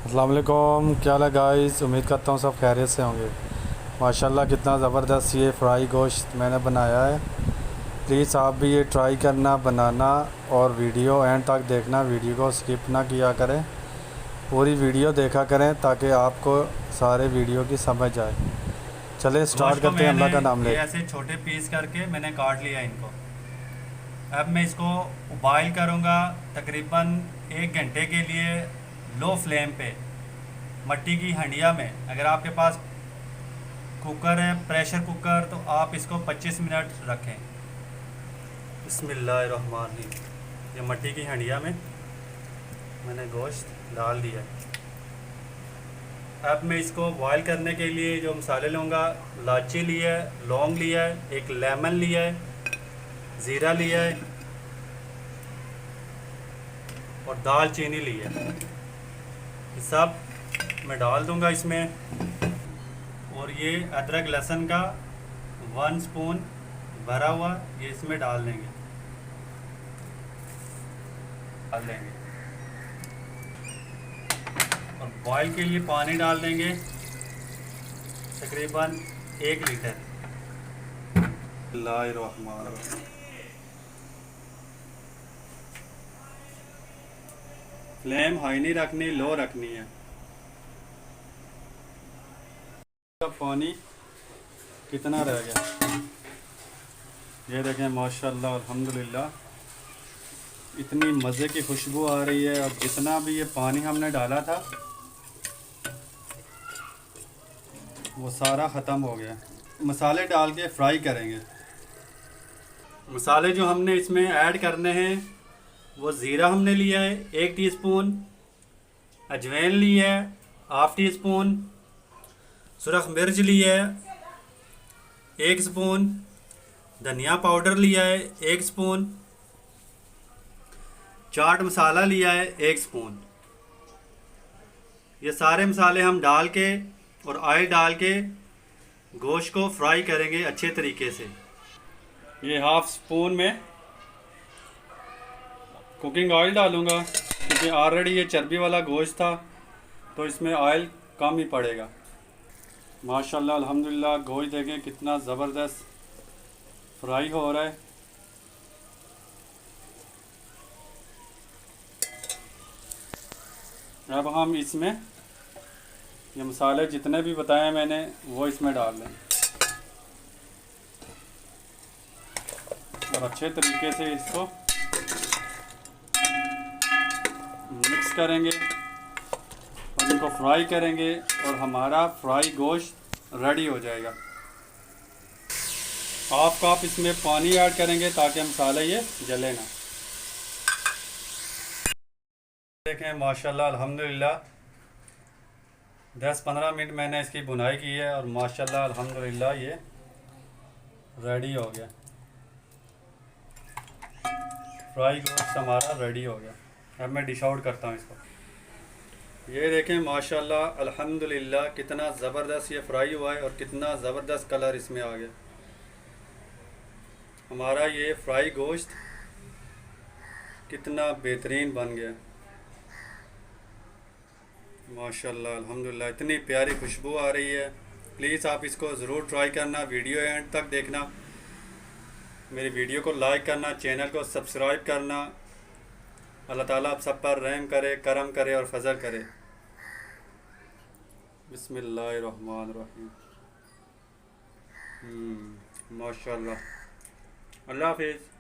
अस्सलाम वालेकुम, क्या हाल है गाइस। उम्मीद करता हूँ सब खैरियत से होंगे। माशाल्लाह कितना ज़बरदस्त ये फ्राई गोश्त मैंने बनाया है। प्लीज़ आप भी ये ट्राई करना बनाना और वीडियो एंड तक देखना, वीडियो को स्किप ना किया करें, पूरी वीडियो देखा करें ताकि आपको सारे वीडियो की समझ आए। चले स्टार्ट गोश्त को करते हैं, मैंने अल्लाह का नाम ये ले। ऐसे छोटे पीस करके मैंने काट लिया इनको। अब मैं इसको उबाइल करूँगा तकरीबन 1 घंटे के लिए, लो फ्लेम पे, मट्टी की हंडिया में। अगर आपके पास कुकर है, प्रेशर कुकर, तो आप इसको 25 मिनट रखें। बिस्मिल्लाहिर्रहमानिर्रहीम। ये मट्टी की हंडिया में मैंने गोश्त डाल दिया है। अब मैं इसको बॉयल करने के लिए जो मसाले लूँगा, इलायची लिया है, लौंग लिया है, एक लेमन लिया है, ज़ीरा लिया है और दालचीनी ली है। ये सब मैं डाल दूंगा इसमें। और ये अदरक लहसुन का 1 स्पून भरा हुआ ये इसमें डाल देंगे और बॉयल के लिए पानी डाल देंगे तकरीबन 1 लीटर। बिस्मिल्लाहिर्रहमानिर्रहीम। फ्लेम हाई नहीं रखनी, लो रखनी है। पानी कितना रह गया ये देखें, माशाल्लाह अल्हम्दुलिल्लाह इतनी मज़े की खुशबू आ रही है। और जितना भी ये पानी हमने डाला था वो सारा ख़त्म हो गया। मसाले डाल के फ्राई करेंगे। मसाले जो हमने इसमें ऐड करने हैं, वो ज़ीरा हमने लिया है 1 टीस्पून, अजवाइन ली है 1/2 टीस्पून, सुरख मिर्च ली है 1 स्पून, धनिया पाउडर लिया है 1 स्पून, चाट मसाला लिया है 1 स्पून। ये सारे मसाले हम डाल के और ऑयल डाल के गोश्त को फ्राई करेंगे अच्छे तरीके से। ये 1/2 स्पून में कुकिंग ऑयल डालूंगा क्योंकि ऑलरेडी ये चर्बी वाला गोश्त था तो इसमें ऑयल कम ही पड़ेगा। माशाल्लाह अल्हम्दुलिल्लाह गोश्त देखें कितना ज़बरदस्त फ्राई हो रहा है। अब हम इसमें ये मसाले जितने भी बताए मैंने वो इसमें डाल दें और अच्छे तरीके से इसको मिक्स करेंगे और इनको फ्राई करेंगे और हमारा फ्राई गोश्त रेडी हो जाएगा। हाफ कप इसमें पानी ऐड करेंगे ताकि मसाले ये जले ना। देखें माशाल्लाह अल्हम्दुलिल्लाह 10-15 मिनट मैंने इसकी बुनाई की है और माशाल्लाह अल्हम्दुलिल्लाह ये रेडी हो गया। फ्राई गोश्त हमारा रेडी हो गया। अब मैं डिश आउट करता हूँ इसको। ये देखें माशाल्लाह अल्हम्दुलिल्लाह कितना ज़बरदस्त ये फ्राई हुआ है और कितना ज़बरदस्त कलर इसमें आ गया। हमारा ये फ्राई गोश्त कितना बेहतरीन बन गया। माशाल्लाह अल्हम्दुलिल्लाह इतनी प्यारी खुशबू आ रही है। प्लीज़ आप इसको ज़रूर ट्राई करना, वीडियो एंड तक देखना, मेरी वीडियो को लाइक करना, चैनल को सब्सक्राइब करना। अल्लाह ताला आप सब पर रहम करे, करम करे और फजल करे। बिस्मिल्लाहिर्रहमानिर्रहीम। माशाल्लाह। अल्लाह हाफिज़।